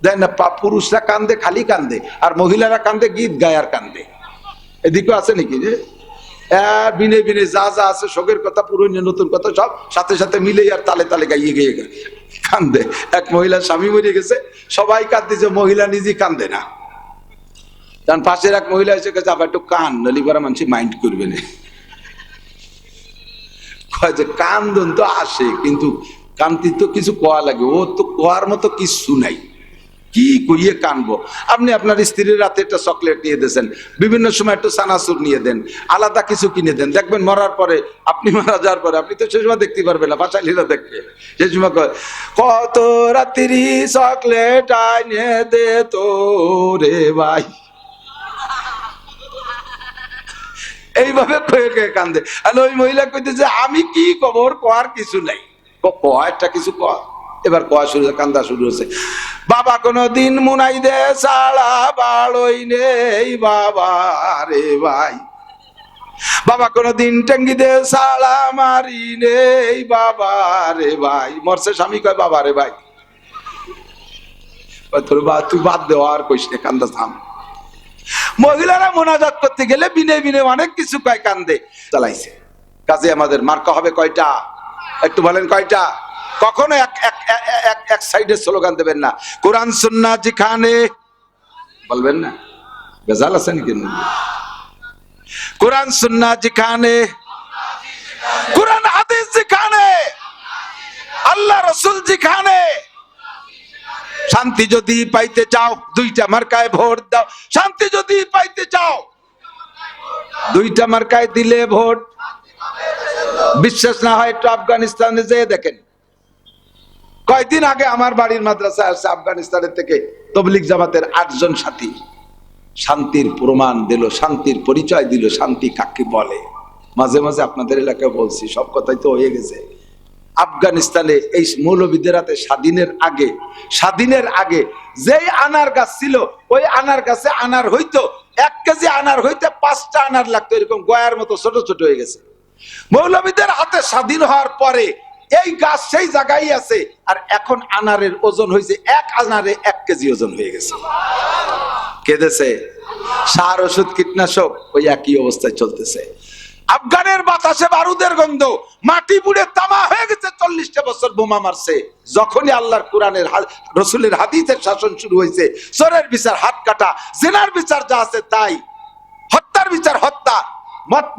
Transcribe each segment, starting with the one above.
দেন না, পুরুষরা কান্দে খালি কান্দে, আর মহিলারা কান্দে গীত গায় আর কান্দে। এদিকেও আছে নাকি যে বিনে বিনে যা যা আছে শোকের কথা, পুরনো নতুন কথা সব সাথে সাথে মিলে আর তালে তালে গাইয়ে গিয়ে কান্দে। এক মহিলার স্বামী মরে গেছে, সবাই কাঁদতেছে, মহিলা নিজে কান্দে না। কারণ পাশের এক মহিলা এসে গেছে, আবার একটু কান নলিপারা মানুষ মাইন্ড করবে না। কান্দন তো আসে, কিন্তু কান্তি তো কিছু কোয়া লাগে, ও তো কোয়ার মতো কিছু নাই, কি কইয়ে কানবো। আপনি আপনার স্ত্রীর রাতে একটা চকলেট নিয়ে দিয়েছেন, বিভিন্ন সময় একটু চানাচুর নিয়ে দেন, আলাদা কিছু কিনে দেন, দেখবেন মরার পরে, আপনি মারা যাওয়ার পরে আপনি তো সে সময় দেখতে পারবেন না, বাচ্চালিরা দেখবে সে সময় কত রাত্রি চকলেট আইনে দে তো রে ভাই, এইভাবে কয়ে কয়ে কান্দে। আর ওই মহিলা কইতেছে আমি কি খবর, কোয়ার কিছু নাই, একটা কিছু কর। এবার কোয়া শুরু, কান্দা শুরু হচ্ছে। বাবা কোনদিন মুনাই দে সালা বাড়ই নেই বাবা রে ভাই, বাবা কোনদিন টঙ্গি দে সালা মারি নেই বাবা রে ভাই। মরছে স্বামী কয় বাবা রে ভাই, তোর তুই বাদ দেওয়া আর কইস না, কান্দা থাম। মহিলারা মোনাজাত করতে গেলে বিনে বিনে অনেক কিছু কয়, কান্দে চালাইছে। কাজে আমাদের মার্কা হবে কয়টা, একটু বলেন কয়টা? কখনো এক সাইডে স্লোগান দেবেন না। কোরআন সুন্নাহ যেখানে, বলবেন না বেজাল আছে নাকি? কোরআন সুন্নাহ যেখানে, কোরআন হাদিস যেখানে, আল্লাহ রাসূল যেখানে। শান্তি যদি পাইতে চাও দুইটা মার্কায় ভোট দাও, শান্তি যদি পাইতে চাও দুইটা মার্কায় দিলে ভোট। বিশ্বাস না হয় একটু আফগানিস্তানে যেয়ে দেখেন। কয়েকদিন আগে আমার বাড়ির মাদ্রাসায় আসছে আফগানিস্তানের থেকে তবলিগ জামাতের 8 জন সাথী, শান্তির প্রমাণ দিল, শান্তির পরিচয় দিল, শান্তি কাকে বলে। মাঝে মাঝে আপনাদের এলাকায় বলছি, সব কথাই তো হয়ে গেছে। আফগানিস্তানে এই মৌলবীদের হাতে স্বাধীনের আগে যেই আনার গাছ ছিল, ওই আনার গাছে আনার হইতো 1 কেজি আনার হইতে 5টা আনার লাগতো, এরকম গয়ার মতো ছোট ছোট হয়ে গেছে। মৌলবীদের হাতে স্বাধীন হওয়ার পরে এই গাছ সেই জায়গায় আছে, আর এখন আনারের ওজন হয়েছে, 1 আনারে 1 কেজি ওজন হয়ে গেছে। কেঁদেছে সার, ওষুধ, কীটনাশক ওই একই অবস্থায় চলতেছে। আফগানের বাতাসে বারুদের গন্ধ, মাটি পুড়ে তামা হয়ে গেছে। 40টা বছর বোমা মারছে। যখনই আল্লাহর কোরআনের রসুলের হাদিসের শাসন শুরু হয়েছে, চোরের বিচার হাত কাটা, জিনার বিচার যা আছে তাই, হত্যার বিচার হত্যা,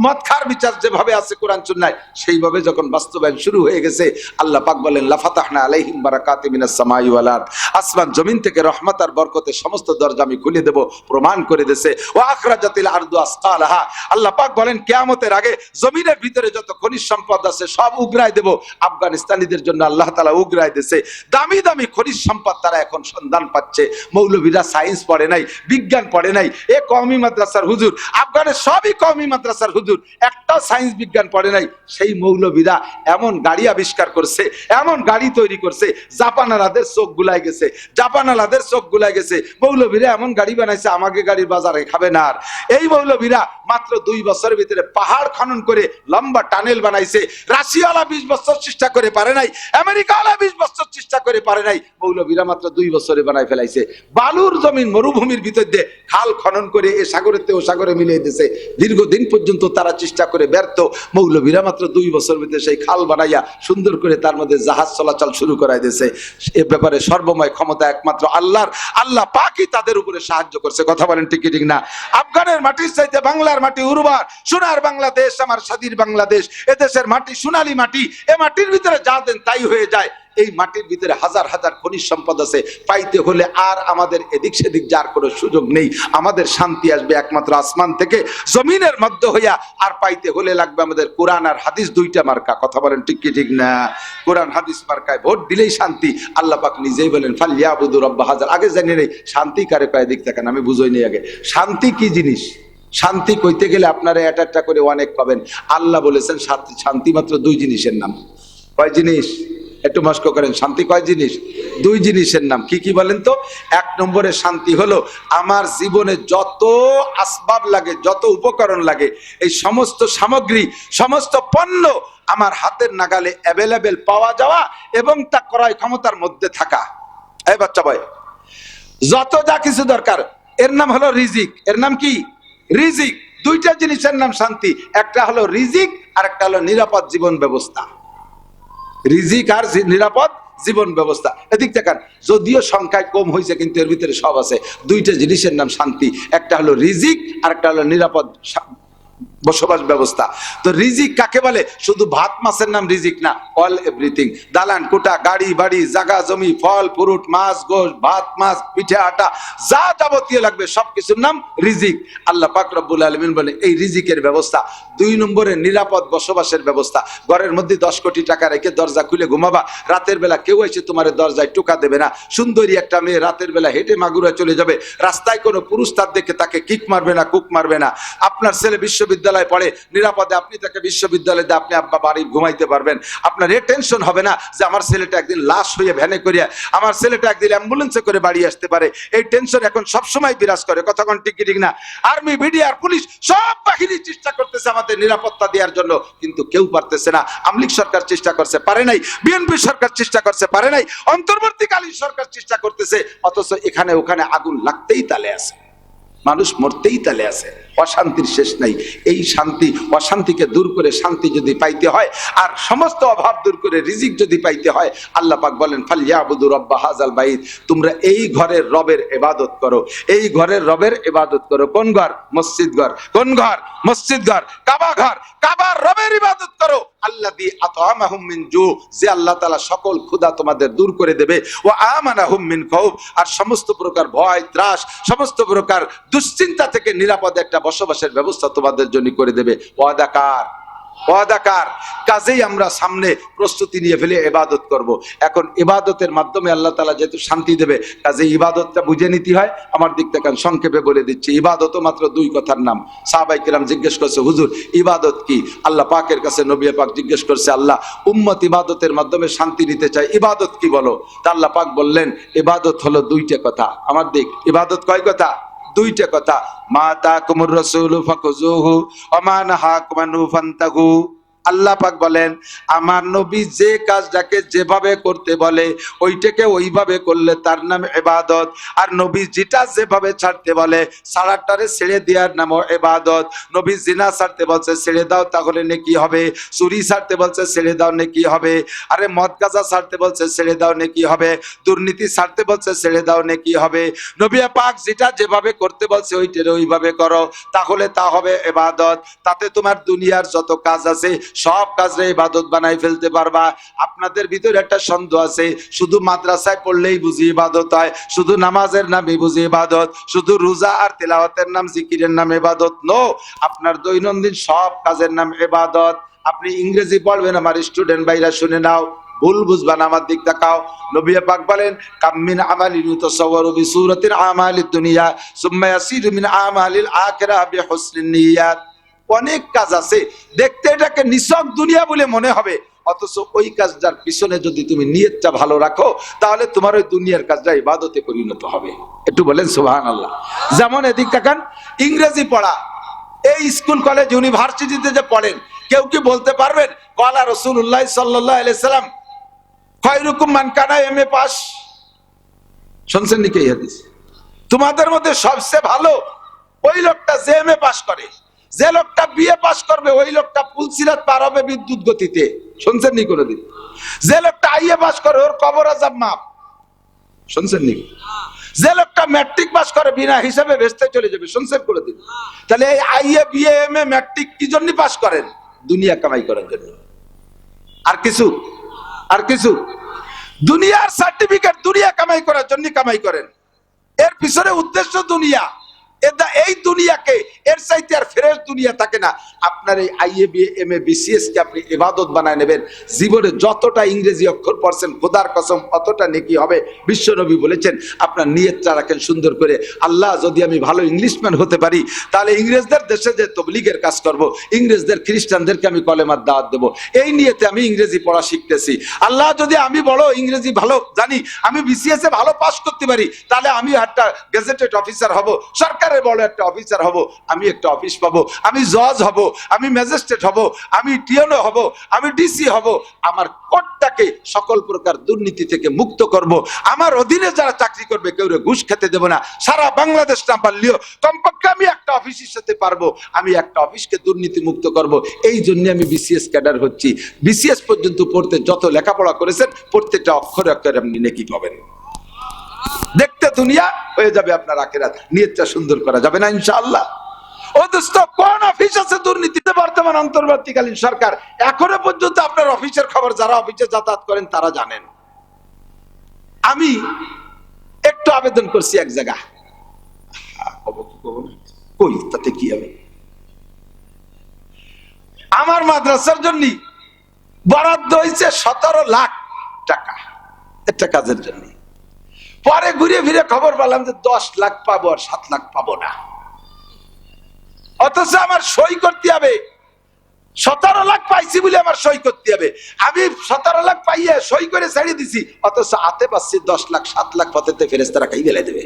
মদ খার বিচার যেভাবে আছে কোরআন সুন্নাহয়, সেইভাবে যখন বাস্তবায়ন শুরু হয়ে গেছে, আল্লাহ পাক বলেন লাফাতাহনা আলাইহিম বারাকাতিম মিনাস সামাই ওয়াল আরদ, আসমান জমিন থেকে রহমত আর বরকতের সমস্ত দরজা আমি খুলে দেব, প্রমাণ করে দিয়েছে। ওয়া আখরাজাতিল আরদু আসকালাহা, আল্লাহ পাক বলেন কিয়ামতের আগে জমিনের ভিতরে যত খনিজ সম্পদ আছে সব উগরাই দেব। আফগানিস্তানীদের জন্য আল্লাহ তাআলা উগরাই দিয়েছে। দামি দামি খনিজ সম্পদ তারা এখন সন্ধান পাচ্ছে। মৌলভীরা সায়েন্স পড়ে নাই, বিজ্ঞান পড়ে নাই, এ কওমি মাদ্রাসার হুজুর, আফগানের সবই কওমি মাদ্রাসার হুজুর, একটা সায়েন্স বিজ্ঞান পড়ে নাই। সেই মৌলবীরা এমন গাড়ি আবিষ্কার করছে, এমন গাড়ি তৈরি করছে, জাপানালাদের চোখ গুলাই গেছে, জাপানালাদের চোখ গুলাই গেছে। মৌলবীরা এমন গাড়ি বানাইছে, আমাকে গাড়ির বাজারে খাবে না। আর এই মৌলবীরা মাত্র 2 বছরের ভিতরে পাহাড় খনন করে লম্বা টানেল বানাইছে। রাশিয়াওয়ালা 20 বছর চেষ্টা করে পারে নাই, আমেরিকাওয়ালা 20 বছর চেষ্টা করে পারে নাই, মৌলবীরা মাত্র 2 বছরে বানাই ফেলাইছে। বালুর জমিন মরুভূমির ভিতর দিয়ে খাল খনন করে এ সাগরের ও সাগরে মিলিয়ে দিয়েছে। দীর্ঘদিন পর্যন্ত তারা চেষ্টা করে ব্যর্থ। মৌলবীরা মাত্র 2 বছর ভিতরে সেই খাল বানাইয়া সুন্দর করে তার মধ্যে জাহাজ চলাচল শুরু করাই দিয়েছে। এ ব্যাপারে সর্বময় ক্ষমতা একমাত্র আল্লাহর। আল্লাহ পাকই তাদের উপরে সাহায্য করছে। কথা বলেন ঠিক ঠিক না? আফগানের মাটির চাইতে বাংলার মাটি উর্বর। সোনার বাংলাদেশ, আমার স্বাধীন বাংলাদেশ, এদেশের মাটি সোনালী মাটি। এ মাটির ভিতরে যা দেন তাই হয়ে যায়। এই মাটির ভিতরে হাজার হাজার খনিজ সম্পদ আছে। পাইতে হলে আর আমাদের এদিক সেদিক যার কোনো সুযোগ নেই। আমাদের শান্তি আসবে একমাত্র আসমান থেকে, জমিনের মধ্যে হইয়া। আর পাইতে হলে লাগবে আমাদের কোরআন আর হাদিস, 2টা মার্কা। কথা বলেন ঠিক কি ঠিক না? কোরআন হাদিস মার্কায় ভোট দিলেই শান্তি। আল্লাহ পাক নিজেই বলেন ফালইয়াবুদু রাব্ব হাযাল। আগে জানি নেই শান্তি কারে কয়, দিক থাকেন আমি বুঝই নেই আগে শান্তি কি জিনিস। শান্তি কইতে গেলে আপনারা একটা করে অনেক পাবেন। আল্লাহ বলেছেন শান্তি মাত্র 2 জিনিসের নাম। কয় জিনিস? একটু মস্ক করেন। শান্তি কয় জিনিস? 2 জিনিসের নাম। কি কি বলেন তো? 1 নম্বরে শান্তি হলো আমার জীবনে যত আসবাব লাগে, যত উপকরণ লাগে, এই সমস্ত সামগ্রী, সমস্ত পণ্য আমার হাতের নাগালে অ্যাভেলেবেল পাওয়া যাওয়া এবং তা ক্রয় ক্ষমতার মধ্যে থাকা। এই বাচ্চা ভাই, যত যা কিছু দরকার, এর নাম হলো রিজিক। এর নাম কি? রিজিক। দুইটা জিনিসের নাম শান্তি, একটা হলো রিজিক আর একটা হলো নিরাপদ জীবন ব্যবস্থা। রিজিক আর নিরাপদ জীবন ব্যবস্থা। এদিক দেখেন, যদিও সংখ্যায় কম হয়েছে কিন্তু এর ভিতরে সব আছে। দুইটা জিনিসের নাম শান্তি, একটা হলো রিজিক আর একটা হলো নিরাপদ বসবাস ব্যবস্থা। তো রিজিক কাকে বলে? শুধু ভাত মাছের নাম রিজিক না, অল এভরিথিং। দালান কোটা, গাড়ি বাড়ি, জায়গা জমি, ফল ফ্রুট, মাছ গোশত, ভাত মাছ, পিঠে আটা, যা যাবতীয় লাগবে সবকিছুর নাম রিজিক। আল্লাহ পাক রব্বুল আলামিন বলে এই রিজিকের ব্যবস্থা। 2 নম্বরে নিরাপদ বসবাসের ব্যবস্থা। ঘরের মধ্যে 10 কোটি টাকা রেখে দরজা খুলে ঘুমাবা, রাতের বেলা কেউ এসে তোমার দরজায় টোকা দেবে না। সুন্দরী একটা মেয়ে রাতের বেলা হেঁটে মাগুরা চলে যাবে, রাস্তায় কোনো পুরুষ তার দেখে তাকে কিক মারবে না, কুক মারবে না। আপনার ছেলে বিশ্ববিদ্যালয় পড়ে, নিরাপদে আপনি তাকে বিশ্ববিদ্যালয়ে আপনি আব্বা বাড়ি ঘুমাইতে পারবেন। আপনার এ টেনশন হবে না যে আমার ছেলেটা একদিন লাশ হয়ে ভ্যানে করিয়া, আমার ছেলেটা একদিন অ্যাম্বুলেন্সে করে বাড়ি আসতে পারে। এই টেনশন এখন সবসময় বিরাজ করে। কথা কোন ঠিক ঠিক না? আর্মি, বিডিআর, পুলিশ সব বাহিনী চেষ্টা করতেছে আমাদের নিরাপত্তা দেওয়ার জন্য, কিন্তু কেউ পারতেছে না। আমলিক সরকার চেষ্টা করছে, পারে নাই। বিএনপি সরকার চেষ্টা করছে, পারে নাই। অন্তর্বর্তীকালীন সরকার চেষ্টা করতেছে, অথচ এখানে ওখানে আগুন লাগতেই তালে আছে, মানুষ মরতেই তালে আছে, অশান্তির শেষ নাই। এই শান্তি অশান্তিকে দূর করে শান্তি যদি পাইতে হয়, আর সমস্ত অভাব দূর করে রিজিক যদি পাইতে হয়, আল্লাহ পাক বলেন ফালইয়াবুদু রাব্বা হাযাল বাইত, তোমরা এই ঘরের রবের ইবাদত করো। এই ঘরের রবের ইবাদত করো। কোন ঘর? মসজিদ ঘর। কোন ঘর? মসজিদ ঘর। কাবা ঘর। কাবার রবের ইবাদত করো। আল্লাযী আত'আমাহুম মিন জু, যে আল্লাহ তাআলা সকল ক্ষুধা তোমাদের দূর করে দেবে। ওয়া আমানাহুম মিন খাউফ, আর সমস্ত প্রকার ভয় ত্রাস, সমস্ত প্রকার দুশ্চিন্তা থেকে নিরাপদ একটা বসবাসের ব্যবস্থা তোমাদের জন্য করে দেবে। ওয়াদাকার, ওয়াদাকার। কাজেই আমরা সামনে প্রস্তুতি নিয়ে ফেলে ইবাদত করব। এখন ইবাদতের মাধ্যমে আল্লাহ তাআলা যেহেতু শান্তি দেবে, কাজে ইবাদতটা বুঝে নিতে হয়। আমার দিক থেকে সংক্ষেপে বলে দিচ্ছি, ইবাদতও মাত্র 2 কথার নাম। সাহাবায়ে কেরাম জিজ্ঞেস করছে, হুজুর ইবাদত কি? আল্লাহ পাকের কাছে নবী পাক জিজ্ঞেস করছে, আল্লাহ উম্মত ইবাদতের মাধ্যমে শান্তি নিতে চায়, ইবাদত কি বলো? তা আল্লাহ পাক বললেন, ইবাদত হলো 2টা কথা। আমার দিক, ইবাদত কয় কথা? 2টা কথা। মা তাকুমুর রাসূলু ফাকুযুহু ওয়া মা নাহাকুম আনহু ফান্তাহু। আল্লাহ পাক বলেন, আমার নবী যে কাজটাকে যেভাবে করতে বলে ওইটাকে ওইভাবে করলে তার নাম ইবাদত। আর নবী যেটা যেভাবে ছাড়তে বলে সারাটারে ছেড়ে দেওয়ার নামও ইবাদত। নবী জিনা ছাড়তে বলছে ছেড়ে দাও, তাহলে নেকি হবে। চুরি ছাড়তে বলছে ছেড়ে দাও, নেকি হবে। আরে মদ গাঁজা ছাড়তে বলছে ছেড়ে দাও, নেকি হবে। দুর্নীতি ছাড়তে বলছে ছেড়ে দাও, নেকি হবে। নবী পাক যেটা যেভাবে করতে বলছে ওইটারে ওইভাবে করো, তাহলে তা হবে ইবাদত। তাতে তোমার দুনিয়ার যত কাজ আছে সব কাজে ইবাদত বানাই ফেলতে পারবা। আপনাদের ভিতরে একটা সন্দেহ আছে, শুধু মাদ্রাসায় পড়লেই বুঝি ইবাদত হয়, শুধু নামাজের নামে বুঝি ইবাদত, শুধু রোজা আর তেলাওয়াতের নাম, জিকিরের নাম ইবাদত। নো, আপনার দৈনন্দিন সব কাজের নাম ইবাদত। আপনি ইংরেজি পড়বেন, আমার স্টুডেন্ট ভাইরা শুনে নাও, ভুল বুঝবা না, আমার দিক তাকাও। নবী পাক বলেন, কামিন আমালিন ইউতাসাওয়ারু বিসূরাতিল আমালিদ দুনিয়া সুম্মা ইয়াসিরু মিন আমালিল আখিরাহ বিহুসনিন নিয়াত। অনেক কাজ আছে দেখতে এটাকে নিছক দুনিয়া বলে মনে হবে, অথচ ওই কাজটার পিছনে যদি তুমি নিয়তটা ভালো রাখো তাহলে তোমার ওই দুনিয়ার কাজটা ইবাদতে পরিণত হবে। একটু বলেন সুবহানাল্লাহ। যেমন এদিক তাকান, ইংরেজি পড়া, এই স্কুল কলেজ ইউনিভার্সিটিতে যে পড়েন, কেউ কি বলতে পারবেন ক্বালা রাসূলুল্লাহ সাল্লাল্লাহু আলাইহি সাল্লাম খায়রুকুম মান কানা এমএ পাস? শুনছেন নাকি এই হাদিস? তোমাদের মধ্যে সবচেয়ে ভালো ওই লোকটা যে এমএ পাস করে। যে লোকটা বিএ পাস করবে ওই লোকটা পুলসিরাত পার হবে বিদ্যুৎ গতিতে। শুনছেন নি কোনোদিন? যে লোকটা আইএ পাস করে ওর কবর আযাব মাপ। শুনছেন নি? যে লোকটা ম্যাট্রিক পাস করে বিনা হিসাবে ভেস্তে চলে যাবে। শুনছেন কোনোদিন? তাহলে এই আইএ বিএ এমএ ম্যাট্রিক কি জন্য পাস করেন? দুনিয়া কামাই করার জন্য। আর কিছু? আর কিছু? দুনিয়ার সার্টিফিকেট দুনিয়া কামাই করার জন্য কামাই করেন। এর পিছনে উদ্দেশ্য দুনিয়া। এই দুনিয়াকে এর চাইতে আর ফ্রেশ দুনিয়া থাকে না। আপনার এই আইএ বিএ এমএ বিসিএস কে আপনি ইবাদত বানায় নেবেন। জীবনে যতটা ইংরেজি অক্ষর পড়ছেন খোদার কসম অতটা নেকি হবে। বিশ্বনবী বলেছেন, আপনার নিয়তটা রাখেন সুন্দর করে, আল্লাহ যদি আমি ভালো ইংলিশম্যান হতে পারি তাহলে ইংরেজদের দেশে যে তবলিগের কাজ করব, ইংরেজদের খ্রিস্টানদেরকে আমি কলেমার দাওয়াত দেব, এই নিয়তে আমি ইংরেজি পড়া শিখতেছি। আল্লাহ যদি আমি বড় ইংরেজি ভালো জানি, আমি বিসিএস এ ভালো পাস করতে পারি, তাহলে আমি একটা গেজেটেড অফিসার হব, সরকার সরকারে বড় একটা অফিসার হব, আমি একটা অফিস পাবো, আমি জজ হব, আমি ম্যাজিস্ট্রেট হব, আমি টিএনও হব, আমি ডিসি হব, আমার কোর্টটাকে সকল প্রকার দুর্নীতি থেকে মুক্ত করব, আমার অধীনে যারা চাকরি করবে কেউ ঘুষ খেতে দেব না, সারা বাংলাদেশ না পারলেও কমপক্ষে আমি একটা অফিসের সাথে পারবো, আমি একটা অফিসকে দুর্নীতি মুক্ত করব। এই জন্য আমি বিসিএস ক্যাডার হচ্ছি। বিসিএস পর্যন্ত পড়তে যত লেখাপড়া করেছেন প্রত্যেকটা অক্ষরে অক্ষরে আপনি নেকি পাবেন। দেখতে দুনিয়া হয়ে যাবে আপনার আখিরাত। নিয়তটা সুন্দর করা যাবে না ইনশাআল্লাহ। ও দোস্ত, কোন অফিস আছে দুর্নীতিতে? বর্তমান অন্তর্বর্তীকালীন সরকার এখনো পর্যন্ত আপনার অফিসের খবর যারা অফিসে যাতায়াত করেন তারা জানেন। আমি একটু আবেদন করছি এক জায়গা, কই তাতে কি হবে, আমার মাদ্রাসার জন্য বরাদ্দ হয়েছে 17 লাখ টাকা একটা কাজের জন্য। পরে ঘুরে ফিরে খবর পেলাম যে 10 লাখ পাবো আর 7 লাখ পাবো না। অথচ আমার সই করতে হবে, 17 লাখ পাইছি বলে আমার সই করতে হবে। আমি 17 লাখ পাইয়ে সই করে ছাড়িয়ে দিছি, অথচ হাতে পাচ্ছি 10 লাখ 7 লাখ পথেতে ফেরেশতারা খাই ফেলে দেবে।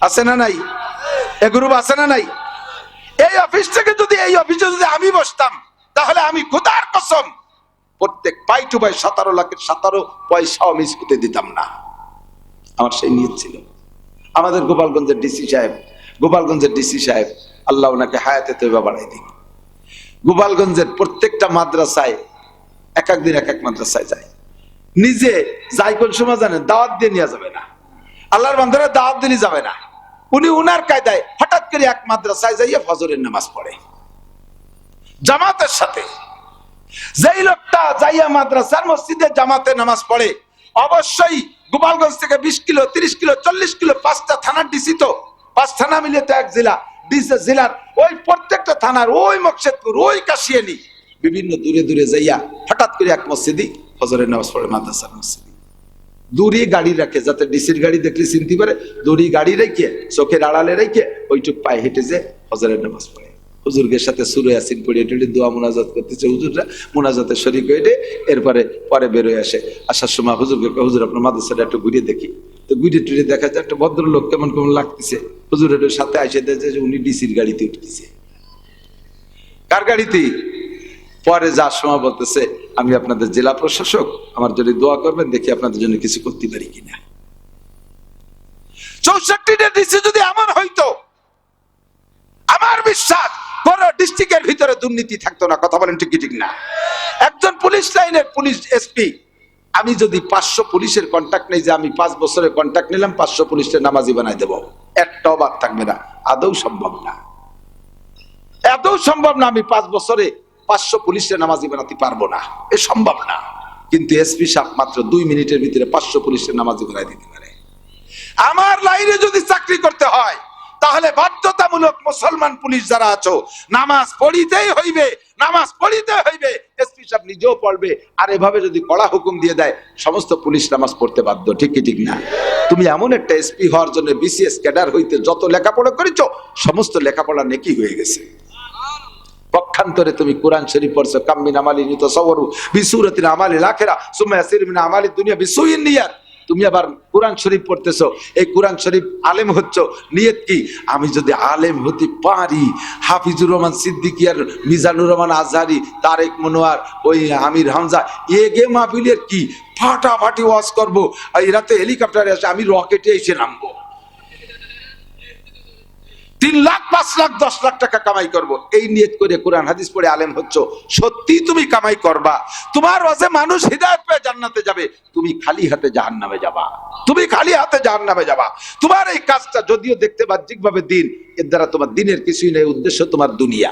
আছে না নাই? এ গ্রুপ আছে না নাই? এই অফিস থেকে যদি এই অফিসে যদি আমি বসতাম তাহলে আমি খোদার কসম প্রত্যেক পাই টু পাই 17 লাখের 17 পয়সাও মিস হতে দিতাম না। আমার সেই নিয়ত ছিল। আমাদের গোপালগঞ্জের ডিসি সাহেব আল্লাহ ওনাকে হায়াতে তৈবা বাড়াই দিন। গোপালগঞ্জের প্রত্যেকটা মাদ্রাসায় এক এক দিন এক এক মাদ্রাসায় যায়, নিজে যাই কোন সময় জানেন, দাওয়াত দিয়ে নিয়ে যাবে না, আল্লাহর বান্দারা দাওয়াত দিলে যাবে না। উনি উনার কায়দায় হঠাৎ করে এক মাদ্রাসায় যাইয়া ফজরের নামাজ পড়ে জামাতের সাথে। যেই লোকটা যাইয়া মাদ্রাসার মসজিদে জামাতে নামাজ পড়ে, অবশ্যই গোপালগঞ্জ থেকে 20 কিলো 30 কিলো 40 কিলো 5টা থানার ডিসি, তো 5 থানা মিলে তো এক জেলা, জেলার ওই প্রত্যেকটা থানার ওই মকসেদপুর ওই কাশিয়ানি বিভিন্ন দূরে দূরে যাইয়া হঠাৎ করে এক মসজিদে ফজরের নামাজ পড়ে। মাদ্রাসার মসজিদে দূরে গাড়ি রাখে, যাতে ডিসির গাড়ি দেখলে চিনতে পারে, দূরে গাড়ি রেখে চোখের আড়ালে রেখে ওইটুক পায়ে হেঁটে যে ফজরের নামাজ পড়ে। হুজুরের সাথে সূরা ইয়াসিন পড়ে টেড়ে দোয়া মুনাজাত করতেছে, হুজুররা মুনাজাতে শরীক হয়ে এরপরে পরে বেরোয় আসে। আসার সময় হুজুরকে, হুজুর আপনার মাদ্রাসাটা একটু ঘুরিয়ে দেখি। তো ঘুরিয়ে টুরিয়ে দেখা যায় একটা ভদ্রলোক কেমন কেমন লাগতেছে, হুজুরের সাথে আসে দেখছে যে উনি ডিসির গাড়িতে উঠতেছে। কার গাড়িতে? পরে যার সময় বলতেছে, আমি আপনাদের জেলা প্রশাসক, আমার জন্য দোয়া করবেন, দেখি আপনাদের জন্য কিছু করতে পারি কিনা। 64টা ডিসি যদি এমন হইতো, আমার বিশ্বাস কোন ডিস্ট্রিক্টের ভিতরে দুর্নীতি থাকতো না। কথা বলেন ঠিক কি ঠিক না? একজন পুলিশ লাইনের পুলিশ এসপি, আমি যদি 500 পুলিশের কন্ট্যাক্ট নেই, যে আমি 5 বছরের কন্ট্যাক্ট নিলাম 500 পুলিশের নামাজি বানাই দেব, একটাও বাদ থাকবে না, আদৌ সম্ভব না। আদৌ সম্ভব না। আমি 5 বছরে 500 পুলিশের নামাজি বানাতে পারবো না, এ সম্ভব না। কিন্তু এসপি সাহেব মাত্র 2 মিনিটের ভিতরে 500 পুলিশের নামাজি বানাই দিতে পারে। আমার লাইনে যদি চাকরি করতে হয় তাহলে বাধ্যতামূলক মুসলমান পুলিশ যারা আছো, নামাজ পড়িতেই হইবে, নামাজ পড়িতে হইবে। এসপি সাহেব নিজেও পড়বে, আর এভাবে যদি কড়া হুকুম দিয়ে দেয় সমস্ত পুলিশ নামাজ পড়তে বাধ্য। ঠিক কি ঠিক না? তুমি এমন একটা এসপি হওয়ার জন্য বিসিএস ক্যাডার হইতে যত লেখাপড়া করেছো সমস্ত লেখাপড়া নেকি হয়ে গেছে। পক্ষান্তরে তুমি কোরআন শরীফ পড়ছো, কাম্মিন আমালি নিতাসাওয়ারু বিসুরাতিন আমালিল আখিরা সুম্মা ইয়াসির মিন আমালিদ দুনিয়া বিসুইন নিয়াত। তুমি আবার কোরআন শরীফ পড়তেছো, এই কোরআন শরীফ আলেম হচ্ছ, নিয়ত কি? আমি যদি আলেম হতে পারি, হাফিজুর রহমান সিদ্দিকী আর মিজানুর রহমান আজহারি, তারেক মনোয়ার, ওই আমির হামজা, এগে মাহফিলের কি ফাটাফাটি ওয়াজ করবো, এই রাতে হেলিকপ্টারে আসে, আমি রকেটে এসে নামবো, 3 লাখ 5 লাখ 10 লাখ টাকা কামাই করব। এই নিয়ত করে কোরআন হাদিস পড়ে আলেম হচ্ছ, সত্যি তুমি কামাই করবা। তোমার ওয়াজে মানুষ হিদায়াত পেয়ে জান্নাতে যাবে, তুমি খালি হাতে জাহান্নামে যাবা, তুমি খালি হাতে জাহান্নামে যাবা। তোমার এই কাজটা যদিও দেখতে বাহ্যিকভাবে দিন, এর দ্বারা তোমার দিনের কিছুই নেই, উদ্দেশ্য তোমার দুনিয়া।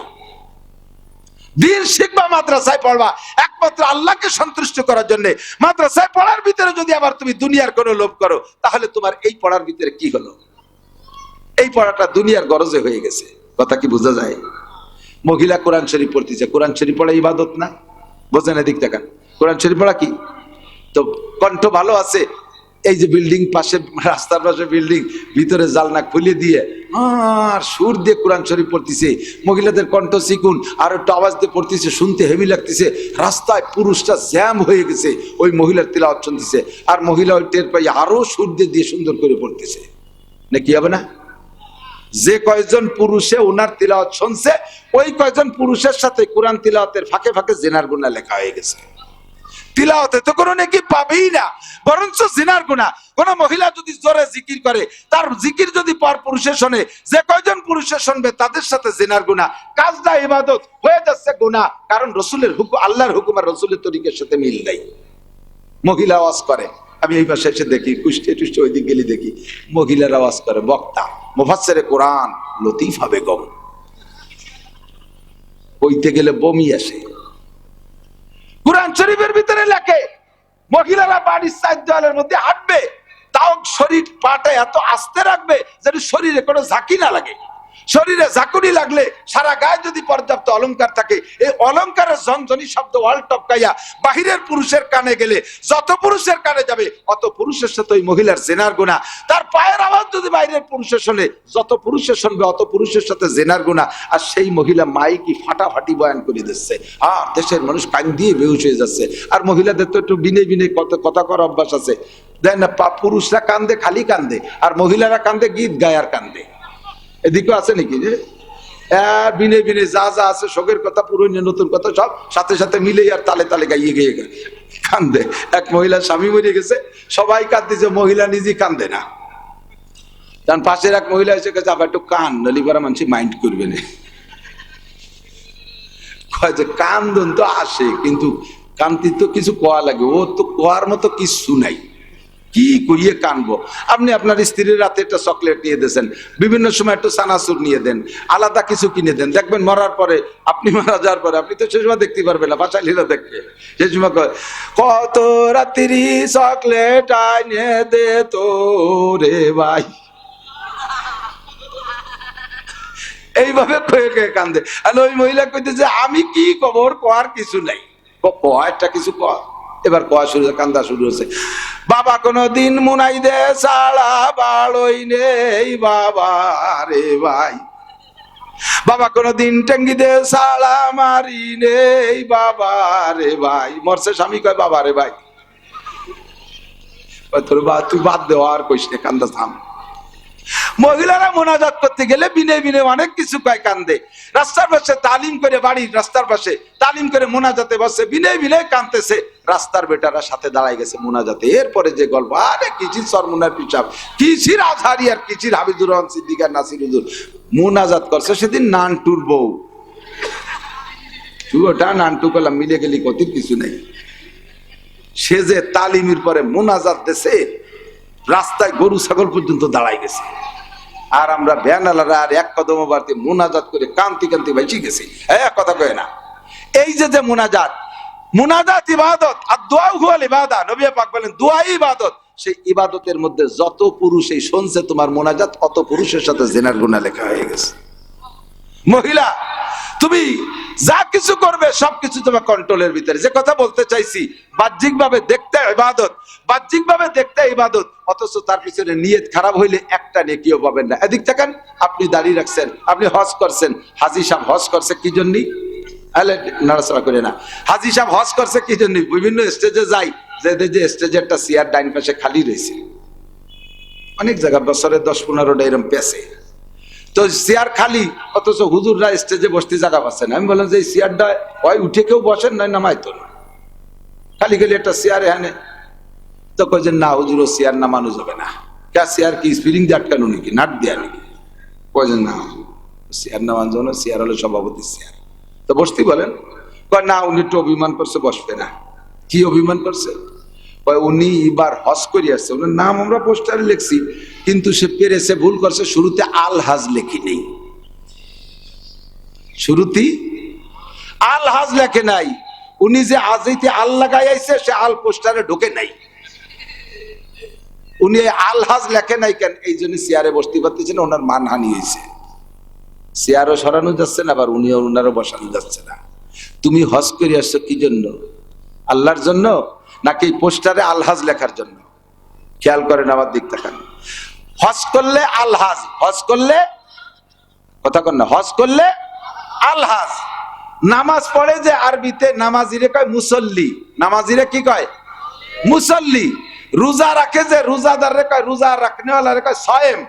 দিন শিখবা, মাদ্রাসায় পড়বা একমাত্র আল্লাহকে সন্তুষ্ট করার জন্য। মাদ্রাসায় পড়ার ভিতরে যদি আবার তুমি দুনিয়ার কোনো লোভ করো, তাহলে তোমার এই পড়ার ভিতরে কি হলো? এই পড়াটা দুনিয়ার গরজে হয়ে গেছে। কথা কি বোঝা যায়? মহিলা কোরআন শরীফ পড়তেছে, কোরআন শরীফ পড়া ইবাদত না? বোঝেন? এদিক দেখান, কোরআন শরীফ পড়া কি? তো কণ্ঠ ভালো আছে, এই যে বিল্ডিং পাশে, রাস্তার পাশে বিল্ডিং, ভিতরে জালনা খুলে দিয়ে আর সুর দিয়ে কোরআন শরীফ পড়তেছে, মহিলাদের কণ্ঠ চিকুন, আর একটু আওয়াজ দিয়ে পড়তেছে, শুনতে হেভি লাগতেছে। রাস্তায় পুরুষটা জ্যাম হয়ে গেছে, ওই মহিলার তিলাওয়াত শুনতেছে, আর মহিলা ওই টের পাই আরো সুর দিয়ে সুন্দর করে পড়তেছে। না কি হবে না? যে কয়জন পুরুষে ওনার তিলাওয়াত শুনছে, ওই কয়জন পুরুষের সাথে কোরআন তিলাওয়াতের ফাঁকে ফাঁকে জিনার গুনাহ লেখা হয়ে গেছে। তিলাওয়াতে তো কোনো নেকি পাবেই না, বরঞ্চ জিনার গুনাহ। কোন মহিলা যদি জোরে জিকির করে, তার জিকির যদি পর পুরুষে শোনে, যে কয়জন পুরুষে শুনবে তাদের সাথে জিনার গুনাহ। কাজটা ইবাদত হয়ে যাচ্ছে গুনাহ, কারণ রসুলের হুকুম, আল্লাহর হুকুম আর রসুলের তরিকার সাথে মিল নাই। মহিলা আওয়াজ করে, আমি এই পাশে এসে দেখি, কুষ্টে টুষ্টে ওই দিক গেলে দেখি মহিলার আওয়াজ করে। বক্তা মুফাসসিরে কোরআন লতিফা বেগম, কইতে গেলে বমি আসে। কোরআন শরীফের ভিতরে লেখে মহিলারা বাড়ির চার দেওয়ালের মধ্যে হাঁটবে, তাও শরীর পাটা এত আস্তে রাখবে যেন শরীরে কোনো ঝাঁকি না লাগে। শরীরে ঝাঁকুনি লাগলে সারা গায়ে যদি পর্যাপ্ত অলংকার থাকে, এই অলংকারের ঝনঝনি শব্দ ওয়াল টপকাইয়া বাহিরের পুরুষের কানে গেলে যত পুরুষের কানে যাবে অত পুরুষের সাথে ওই মহিলার জেনার গুনাহ। তার পায়ের আওয়াজ যদি বাইরের পুরুষের শোনে, যত পুরুষের শুনবে অত পুরুষের সাথে জেনার গুনাহ। আর সেই মহিলা মাইকি ফাটাফাটি বয়ান করে দিচ্ছে, আর দেশের মানুষ কান দিয়ে বেহুশ হয়ে যাচ্ছে। আর মহিলাদের তো একটু বিনে বিনে কথা করার অভ্যাস আছে, দেখ না, পুরুষরা কান্দে খালি কান্দে, আর মহিলারা কান্দে গীত গায় আর কান্দে। এদিকে আছে নাকি যে বিনে বিনে যা যা আছে, শোকের কথা, পুরনো নতুন কথা, সব সাথে সাথে মিলে আর তালে তালে গাইয়ে গিয়ে কান্দে। এক মহিলার স্বামী মরে গেছে, সবাই কাঁদতেছে, মহিলা নিজেই কান্দে না। কারণ পাশের এক মহিলা এসে গেছে, আবার একটু কান নলি করা মানুষ মাইন্ড করবে না। কান্দন তো আসে, কিন্তু কান্তি তো কিছু কোয়া লাগে, ও তো কোয়ার মতো কিছু নাই, কি কইয়ে কানবো। আপনি আপনার স্ত্রীর রাতে একটা চকলেট নিয়ে দিয়েছেন, বিভিন্ন সময় একটু চানাচুর নিয়ে দেন, আলাদা কিছু কিনে দেন, দেখবেন মরার পরে, আপনি মারা যাওয়ার পরে আপনি তো সে সময় দেখতে পারবেন না, বাসাইলিরা দেখবে সে সময় কত রাত্রি চকলেট আইনে দে তো রে ভাই, এইভাবে কয়ে কয়ে কান্দে। আর ওই মহিলা কইতেছে আমি কি খবর, কোয়ার কিছু নাই, একটা কিছু কর। এবার কোয়া শুরু, কান্দা শুরু হচ্ছে। বাবা কোনদিন মুনাই দে সাড়া বাড়ই নেই বাবা রে ভাই, বাবা কোনদিন টেঙ্গি দে সাড়া মারি নেই বাবা রে ভাই। মরছে স্বামী, কয় বাবা রে ভাই। তোর বা তুই বাদ দেওয়া আর কইস না, কান্দা থাম। মহিলারা মোনাজাত করতে গেলে বিনে বিনে অনেক কিছু কয়, কান্দে। রাস্তার পাশে তালিম করে, বাড়ির রাস্তার পাশে তালিম করে মোনাজাতে বসে, বিনে বিনে কান্দতেছে। রাস্তার বেটারা সাথে দাঁড়ায় গেছে মোনাজাতে। এরপরে যে গল্প, আরে কিচির সরমুনার পিসাব, কিচির আজহারি আর কিচির হাবিজুর রহমান সিদ্দিক আর নাসির হুজুর মোনাজাত করছে সেদিন নানটুর বউ। তুই ওটা নানটু করলাম, মিলে গেলি কতির কিছু নেই। সে যে তালিমের পরে মোনাজাত দেশে, রাস্তায় গরু ছাগল পর্যন্ত দাঁড়াই গেছে। আর আমরা ভ্যানালারা আর এক কদম বাড়তে মোনাজাত করে কান্তি কান্তি বেঁচে গেছি। এক কথা কয় না, এই যে মোনাজাত, মুনাজাত ইবাদত আর দোয়া হুয়াল ইবাদা। নবী পাক বলেন দোয়াই ইবাদত। সেই ইবাদতের মধ্যে যত পুরুষ এই শুনছে তোমার মুনাজাত, অত পুরুষের সাথে জিনার গুনাহ লেখা হয়ে গেছে। মহিলা তুমি যা কিছু করবে সবকিছু তোমার কন্ট্রোলের ভিতরে। যে কথা বলতে চাইছি, বাহ্যিকভাবে দেখতে ইবাদত, বাহ্যিকভাবে দেখতে ইবাদত, অথচ তার পিছনে নিয়ত খারাপ হইলে একটা নেকিও পাবেন না। এদিক থাকেন, আপনি দাঁড়িয়ে রাখছেন, আপনি হজ করছেন, হাজী সাহেব হজ করছে কি জন্য? নাড়াচাড়া করে না। হাজী সাহেব হজ করছে কি জন্য? বিভিন্ন স্টেজে যাই, যে স্টেজে একটা চেয়ার ডাইন পাশে খালি রয়েছে, অনেক জায়গা বছরে 10-15টা এরকম পেছে, তো চেয়ার খালি, অথচ হুজুররা স্টেজে বসতে জায়গা পাচ্ছে না। আমি বললাম যে এই চেয়ারটা হয় উঠে কেউ বসেন, নয় নামাইতো না, খালি খালি একটা চেয়ার এখানে। তো কই যে না হুজুর, ও চেয়ার নামানো যাবে না। কে চেয়ার কি স্প্রিং দিয়ে আটকানো নাকি, নাট দেয়া নাকি? কই যে না চেয়ার নামানো যাবে না, চেয়ার হলো সভাপতির চেয়ার। তো বসতে বলেন, কয় না উনি একটু অভিমান করছে, বসবে না। কি অভিমান করছে? উনি এবার হজ করে আসছে, ওনার নাম আমরা পোস্টারে লিখছি, কিন্তু সে পেরেছে, ভুল করছে, শুরুতে আল হাজ লেখি নেই, শুরুতে আল হাজ লেখে নাই। উনি যে আজইতে আল লাগাই আইছে, সে আল পোস্টারে ঢোকে নাই, উনি আল হাজ লেখে নাই। কেন? এই জন্য চেয়ারে বসতে পারতেছেন, ওনার মানহানি হয়েছে। চেয়ারও সরানো যাচ্ছে না, আবার উনিও ওনারও বসানো যাচ্ছে না। তুমি হজ করে আসছো কি জন্য? আল্লাহর জন্য নাকি পোস্টারে আলহাজ লেখার জন্য? খেয়াল করেন, আমার দিক তাকান। হজ করলে আলহাজ, হজ করলে কথা কন না, হজ করলে আলহাজ। নামাজ পড়ে যে আরবিতে নামাজিরে কয় মুসল্লি, নামাজিরে কি কয়? মুসল্লি। রোজা রাখে যে রোজাদারে কয়, রোজা রাখনেওয়ালারে কয় সায়েম,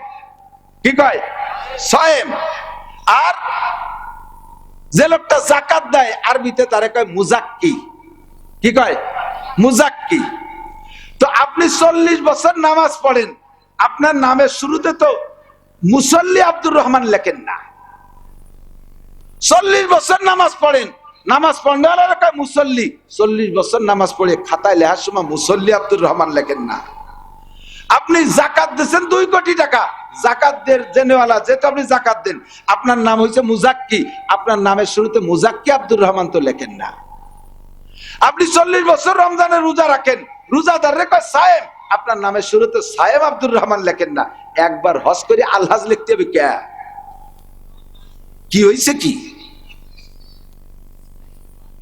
কি কয়? সায়েম। আর যে লোকটা যাকাত দেয় আরবিতে তারে কয় মুজাক্কি, কি কয়? মুজাক্কি। তো আপনি 40 বছর নামাজ পড়েন, আপনার নামের শুরুতে তো মুসল্লি আব্দুর রহমান লেখেন না। 40 বছর নামাজ পড়েন, নামাজ পড়নেওয়ালারে কয় মুসল্লি, 40 বছর নামাজ পড়ে খাতায় লেখার সময় মুসল্লি আব্দুর রহমান লেখেন না। আপনি জাকাত দিচ্ছেন 2 কোটি টাকা, জাকাত দেনেওয়ালা যেটা আপনি জাকাত দেন, আপনার নাম হয়েছে মুজাক্কি, আপনার নামের শুরুতে মুজাক্কি আব্দুর রহমান তো লেখেন না। আপনি 40 বছর রমজানের রোজা রাখেন, রোজাদার রে কয় সায়েম, আপনার নামের শুরুতে সায়েম আব্দুর রহমান লেখেন না। একবার হজ করে আলহাজ লিখতে হবে কে? কি হয়েছে কি?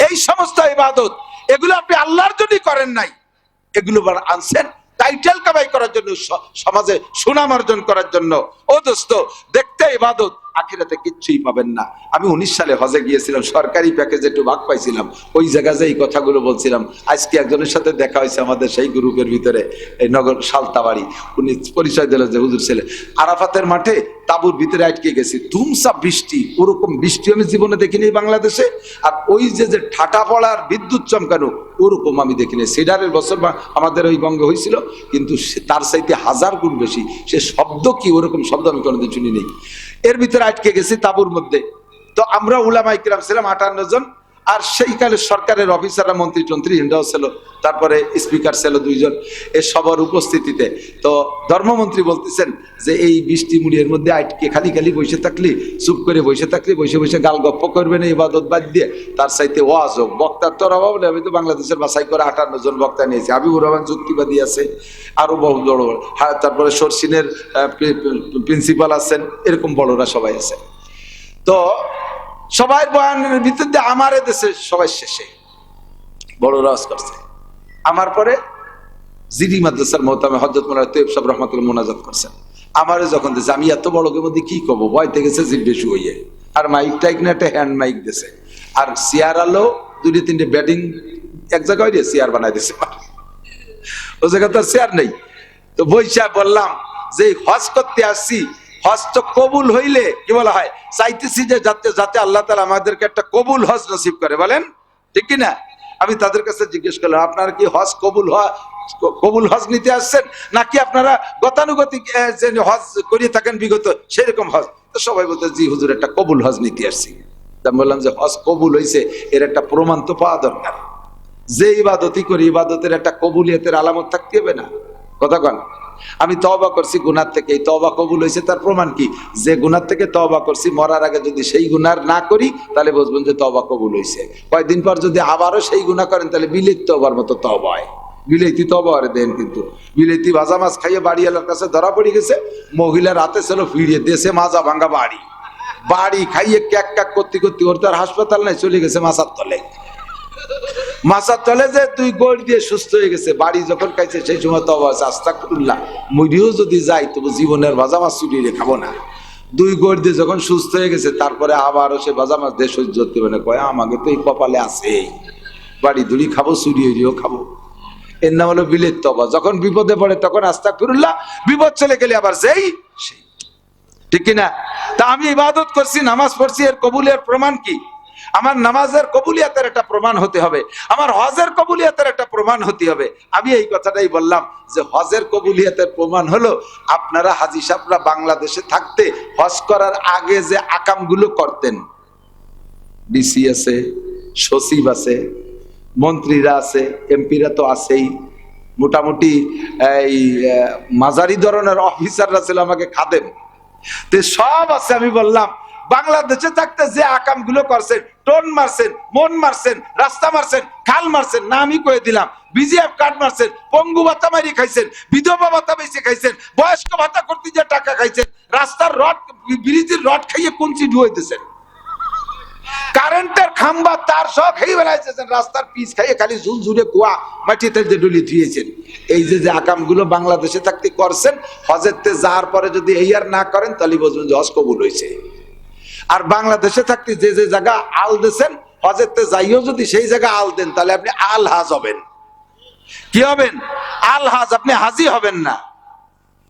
এই সমস্ত ইবাদত এগুলো আপনি আল্লাহর জন্য করেন নাই, এগুলো আনছেন টাইটেল কামাই করার জন্য, সমাজে সুনাম অর্জন করার জন্য। ও দোস্ত, দেখতে ইবাদত, আখিরাতে কিচ্ছুই পাবেন না। আমি 19 সালে হজে গিয়েছিলাম, সরকারি প্যাকেজে একটু ভাগ পাইছিলাম, ওই জায়গায় যে এই কথাগুলো বলছিলাম। আজকে একজনের সাথে দেখা হয়েছে আমাদের সেই গ্রুপের ভিতরে, এই নগর সালতাবাড়ি, উনি পরিচয় দিল যে হুজুর ছেলে। আরাফাতের মাঠে তাঁবুর ভিতরে আটকে গেছি, ধুমসা বৃষ্টি, ওরকম বৃষ্টি আমি জীবনে দেখিনি বাংলাদেশে। আর ওই যে ঠাটা পড়ার বিদ্যুৎ চমকানো, ওরকম আমি দেখিনি। সিডারের বছর আমাদের ওই বঙ্গে হয়েছিল, কিন্তু তার চাইতে 1000 গুণ বেশি। সে শব্দ কি, ওরকম শব্দ আমি কোনোদিন শুনি নেই। এর ভিতরে আটকে গেছি তাঁবুর মধ্যে। তো আমরা উলামায়ে কিরাম ছিলাম 58 জন, আর সেই কালে সরকারের অফিসাররা, মন্ত্রী টন্ত্রী এরাও ছিল, তারপরে স্পিকার ছিল 2 জন, এ সবার উপস্থিতিতে। তো ধর্মমন্ত্রী বলতেছেন যে এই বৃষ্টি মুড়ির মধ্যে আটকে খালি খালি বসে থাকলি, চুপ করে বসে থাকলি, বসে বসে গাল গপ্প করবেন ইবাদত বাদ দিয়ে, তার চাইতে ওয়াজ হোক। বক্তার তোর অভাব নেই, আমি তো বাংলাদেশের বাছাই করে 58 জন বক্তা নিয়েছি। হাবিবুর রহমান যুক্তিবাদী আছে, আরো বহু বড় বড়, তারপরে সরসিনের প্রিন্সিপাল আছেন, এরকম বড়রা সবাই আছে। তো সবাই বয়ানের ভিতরে আমার দেশে সবাই শেষে বড় রাজ করছে। আমার পরে জিডি মাদ্রাসার মোহতামে হযরত মাওলানা তৈয়ব সাহেব রহমাতুল্লাহ মোনাজাত করছেন। আমারে যখন দিয়েছে, আমি এত বড় মধ্যে কি কব, ভয়তে গেছে জিড্ডে শুয়ে। আর মাইক টাইক না, একটা হ্যান্ড মাইক দিয়েছে, আর চেয়ার আলো 2-3টে ব্যাটিং এক জায়গায় দিয়ে চেয়ার বানাই দিয়েছে। ও জায়গায় তো চেয়ার নেই। তো বৈশা বললাম যে হজ করতে আসছি, হজ তো কবুল হইলে কি বলা হয়, চাইতেছি যে যাতে আল্লাহ তাআলা আমাদেরকে একটা কবুল হজ নসিব করে, বলেন ঠিক কিনা? আমি তাদের কাছে জিজ্ঞেস করলাম, আপনারা কি হজ কবুল হজ নিতে আসছেন, নাকি আপনারা গতানুগতিক যে হজ করিয়ে থাকেন বিগত সেরকম হজ? তো সবাই বলতে, জি হুজুর, একটা কবুল হজ নিতে আসছি। আমি বললাম যে হজ কবুল হয়েছে এর একটা প্রমাণ তো পাওয়া দরকার। যে ইবাদতই করি, ইবাদতের একটা কবুলিয়তের আলামত থাকতে হবে না? কথা কন। আমি তওবা করছি গুনার থেকে, এই তওবা কবুল হয়েছে তার প্রমাণ কি? যে গুনার থেকে তওবা করছি, মরার আগে যদি সেই গুনার না করি, তাহলে বুঝবেন যে তওবা কবুল হয়েছে। কয়েকদিন পর যদি আবারও সেই গুনাহ করেন, তাহলে বিলেত তওবার মতো তওবা হয়। বিলেতি তওবা আর দেন, কিন্তু বিলেতি ভাজা মাছ খাইয়ে বাড়িওয়ালার কাছে ধরা পড়ে গেছে। মহিলার হাতে ছিল ফিরিয়ে দেশে মাজা ভাঙ্গা বাড়ি খাইয়ে ক্যাক ক্যাক করতে করতে, ওর তো আর হাসপাতাল নাই, চলে গেছে মাছার তলে। মাছার তলে যে 2 গোল দিয়ে সুস্থ হয়ে গেছে। বাড়ি যখন খাইছে সেই সময় তওবা আছে, আস্তাগফিরুল্লাহ, মরিও যদি যাই তবু জীবনের ভাজা মাছ চুরিয়ে খাবো না। 2 গোল দিয়ে যখন সুস্থ হয়ে গেছে, তারপরে আবারও সে ভাজা মাছ দিয়ে সহ্য করতে পারে, কয় আমাকে তো এই কপালে আছে, বাড়ি ধুরি খাবো, চুরি হইলেও খাবো। এর নাম হলো বিলেত তওবা। যখন বিপদে পড়ে তখন আস্তাগফিরুল্লাহ, বিপদ চলে গেলে আবার সেই, ঠিক কিনা? তা আমি ইবাদত করছি, নামাজ পড়ছি, এর কবুলের প্রমাণ কি? আমার নামাজের কবুলিয়াতের একটা প্রমাণ হতে হবে, আমার হজের কবুলিয়াতের একটা প্রমাণ হতে হবে। আমি এই কথাটাই বললাম যে হজের কবুলিয়াতের প্রমাণ হলো, আপনারা হাজী সাহেবরা বাংলাদেশে থাকতে হজ করার আগে যে আকামগুলো করতেন, ডিসি আছে, সচিব আছে, মন্ত্রীরা আছে, এমপিরা তো আছেই, মোটামুটি এই মাঝারি ধরনের অফিসাররা ছিল আমাকে খাদেম, তো সব আছে। আমি বললাম বাংলাদেশে থাকতে যে আকামগুলো করছেন, টোন মারছেন, মন মারছেন, রাস্তা মারছেন, খাল মারছেন, না আমি কয়ে দিলাম, বিজিএফ কার্ড মারছেন, পঙ্গু ভাতা মারি খাইছেন, বিধবা ভাতা বেশি খাইছেন, বয়স্ক ভাতা করতে যে টাকা খাইছেন, রাস্তার রড, ব্রিজের রড খাইয়ে কুঞ্চি ঢুয়ে দিয়েছেন, কারেন্টের খাম্বা তার সব খেয়ে বেড়াইছেন, রাস্তার পিচ খাইয়ে খালি ঝুলঝুলে কুয়া মাটিতে যে ডুলি ধুয়েছেন। এই যে আকামগুলো বাংলাদেশে থাকতে করছেন, হজেরতে যাওয়ার পরে যদি এই আর না করেন, তাহলে বুঝবেন যে হজ কবুল হয়েছে। আর বাংলাদেশে থাকতে যে যে জায়গা আল দেন, হজেতে যাইও যদি সেই জায়গা আল দেন, তাহলে আপনি আল হাজ হবেন। কি হবেন? আল হাজ, আপনি হাজি হবেন না।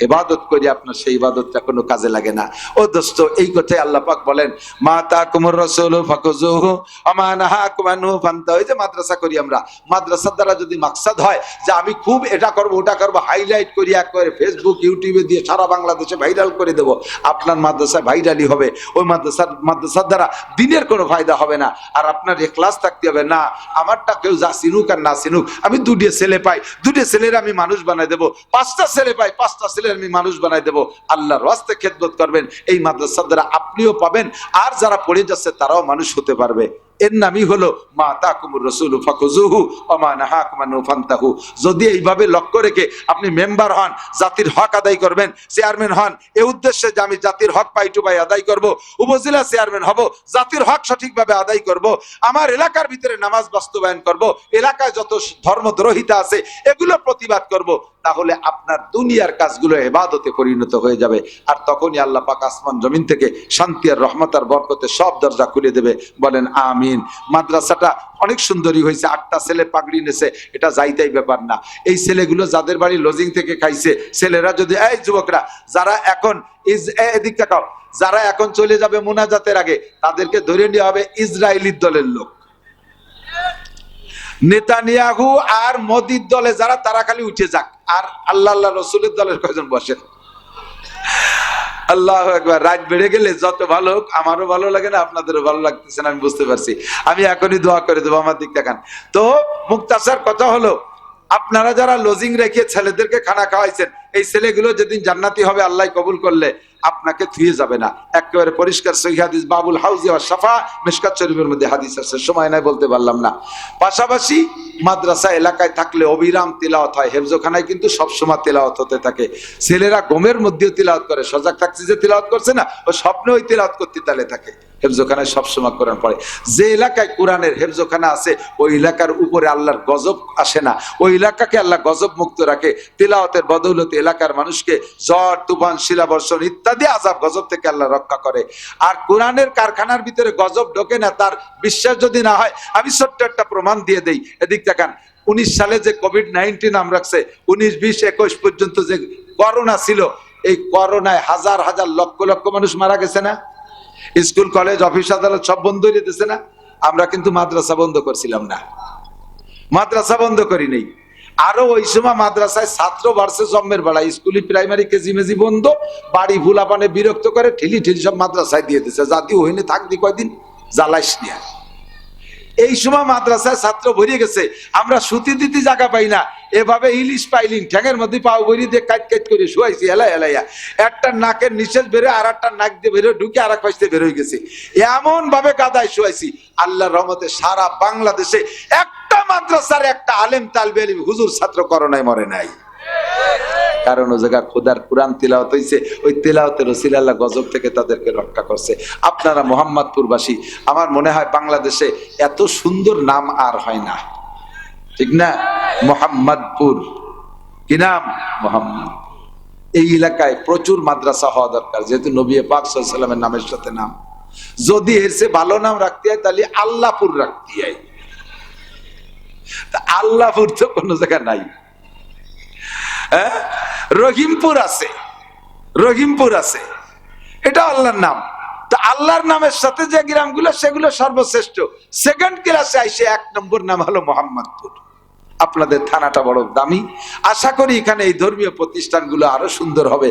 ইবাদত করি, আপনার সেই ইবাদতটা কোনো কাজে লাগে না। ও দোস্ত, এই কথাই আল্লাহ পাক বলেন, মা তাকুমুর রাসূলু ফাকুযুহু ওয়া মা নাহাকুম আনহু ফান্তাহু। এই যে মাদ্রাসা করি আমরা, মাদ্রাসার দ্বারা যদি মাকসাদ হয় যে আমি খুব এটা করব ওটা করব, হাইলাইট করি একবারে ফেসবুক ইউটিউবে দিয়ে সারা বাংলাদেশে ভাইরাল করে দেব, আপনার মাদ্রাসায় ভাইরালই হবে। ওই মাদ্রাসার দ্বারা দিনের কোনো ফায়দা হবে না। আর আপনার ইখলাস থাকতে হবে, না আমারটা কেউ যা চিনুক আর না চিনুক, আমি দুটো ছেলে পাই, দুটো ছেলের আমি মানুষ বানাই দেবো, পাঁচটা ছেলে পাই, পাঁচটা ছেলে আমি মানুষ বানাই দেবো। আল্লাহর রাস্তে খেদমত করবেন, এই মাদ্রাসার দ্বারা আপনিও পাবেন, আর যারা পড়ে যাচ্ছে তারাও মানুষ হতে পারবে। এর নামই হলো মা তাকুমুর রাসূলু ফাকুযুহু ওয়া মা নাহাকুম আনহু ফান্তাহু। যদি এইভাবে লক্ষ্য রেখে আপনি মেম্বার হন, জাতির হক আদায় করবেন, চেয়ারম্যান হন এই উদ্দেশ্যে যে আমি জাতির হক পাই টু পাই আদায় করব, উপজেলা চেয়ারম্যান হব, জাতির হক সঠিকভাবে আদায় করব, আমার এলাকার ভিতরে নামাজ বাস্তবায়ন করব, এলাকায় যত ধর্মদ্রোহিতা আছে এগুলো প্রতিবাদ করব, তাহলে আপনার দুনিয়ার কাজগুলো ইবাদতে পরিণত হয়ে যাবে। আর তখনই আল্লাহ পাক আসমান জমিন থেকে শান্তি আর রহমত আর বরকতে সব দরজা খুলে দেবে। বলেন আমিন। মাদ্রাসাটা অনেক সুন্দরী হয়েছে, 8টা ছেলে পাগড়ি নেছে, এটা যাইতাই ব্যাপার না। এই ছেলেগুলো যাদের বাড়ি লজিং থেকে খাইছে, ছেলেরা যদি, এই যুবকরা যারা এখন এদিক তাকাও, যারা এখন চলে যাবে মুনাজাতের আগে, তাদেরকে ধরে নেওয়া হবে ইসরায়েলির দলের লোক। নেতানিয়াহু আর মোদির দলে যারা, তারা খালি উঠে যাক, আর আল্লাহ আল্লাহ রসুলের দলের কয়জন বসেন। আল্লাহু আকবার। রাত বেড়ে গেলে যত ভালো হোক, আমারও ভালো লাগে না, আপনাদেরও ভালো লাগতেছে না, আমি বুঝতে পারছি। আমি এখনই দোয়া করে দেবো, আমার দিক দেখান। তো মুক্তাসার কথা হলো, আপনারা যারা লজিং রেখে ছেলেদেরকে খানা খাওয়াইছেন, এই ছেলেগুলো যেদিন জান্নাতি হবে আল্লাহ কবুল করলে, আপনাকে থুয়ে যাবে না। একেবারে পরিষ্কার সহিহ হাদিস, বাবুল হাউজি ওয়া শাফা, মিশকাত শরীফের মধ্যে হাদিস আছে, সময় নাই বলতে পারলাম না। পাশাপাশি মাদ্রাসা এলাকায় থাকলে অবিরাম তিলাওয়াত হয়, হেফজখানায় কিন্তু সবসময় তিলাওয়াত হতে থাকে। ছেলেরা ঘুমের মধ্যেও তিলাওয়াত করে, সজাগ থাকছে যে তিলাওয়াত করছে না, ও স্বপ্নে ওই তিলাওয়াত করতে তালে থাকে। হেফজখানায় সবসময় কোরআন পড়ে। যে এলাকায় কোরআনের হেফজখানা আছে, ওই এলাকার উপরে আল্লাহর গজব আসে না, ওই এলাকাকে আল্লাহ গজব মুক্ত রাখে। তিলাওয়াতের বদৌলতে এলাকার মানুষকে ঝড় তুফান শিলাবর্ষণ ইত্যাদি আযাব গজব থেকে আল্লাহ রক্ষা করে। আর কোরআনের কারখানার ভিতরে গজব ঢোকে না, তার বিশ্বাস যদি না হয়, আমি ছোট্ট একটা প্রমাণ দিয়ে দেই। এদিক দেখান, 19 সালে যে কোভিড-19 নাম রাখছে, 19, 20, 21 পর্যন্ত যে করোনা ছিল, এই করোনায় হাজার হাজার লক্ষ লক্ষ মানুষ মারা গেছে না? স্কুল কলেজ অফিস আদালত সব বন্ধ হয়ে যেতেছে না? আমরা কিন্তু মাদ্রাসা বন্ধ করছিলাম না, মাদ্রাসা বন্ধ করি নেই। আরো ওই সময় মাদ্রাসায় ছাত্র বাড়ছে জম্মের বেলা, স্কুলি প্রাইমারি কেজি মেজি বন্ধ, বাড়ি ভুলা পানে বিরক্ত করে ঠেলি ঠেলি সব মাদ্রাসায় দিয়ে দিচ্ছে, জাতীয় হইনে থাকবি কয়দিন, জ্বালাইস নিয়ে। এই সময় মাদ্রাসায় ছাত্র ভরিয়ে গেছে, আমরা সুতি দিতে জায়গা পাই না, এভাবে ইলিশ পাইলিং ঠ্যাঙের মধ্যে পাও ভরিয়ে দিয়ে কাট কাট করে শুয়াইছি, এলাইয়া একটা নাকের নিচের বেরো, আর একটা নাক দিয়ে বেরো ঢুকে আর এক পাশে বেরোয় গেছে, এমন ভাবে গাদায় শুয়াইছি। আল্লাহর রহমতে সারা বাংলাদেশে একটা মাদ্রাসার একটা আলেম তালবে আলিম হুজুর ছাত্র করোনায় মরে নাই। কারণ ও জায়গা খোদার কোরআন তিলাওয়াত হইছে, ওই তিলাওয়াতের ওসিলা আল্লাহ গজব থেকে তাদেরকে রক্ষা করছে। আপনারা মোহাম্মদপুরবাসী, আমার মনে হয় বাংলাদেশে এত সুন্দর নাম আর হয় না, ঠিক না? মোহাম্মদপুর, কি নাম? মোহাম্মদ। এই এলাকায় প্রচুর মাদ্রাসা হওয়া দরকার, যেহেতু নবী পাক সাল্লাল্লাহু আলাইহি ওয়াসাল্লামের নামের সাথে নাম। যদি এর চেয়ে ভালো নাম রাখতে হয়, তাহলে আল্লাহপুর রাখতে হয়। আল্লাহপুর তো কোনো জায়গা নাই। রহিমপুর আছে, রহিমপুর আছে, এটা আল্লাহর নাম। তো আল্লাহর নামের সাথে যে গ্রামগুলো, সেগুলো সর্বশ্রেষ্ঠ। সেকেন্ড ক্লাসে আইসে 1 নম্বর নাম হলো মোহাম্মদপুর। আপনাদের থানাটা বড় দামি। আশা করি এখানে এই ধর্মীয় প্রতিষ্ঠানগুলো আরো সুন্দর হবে।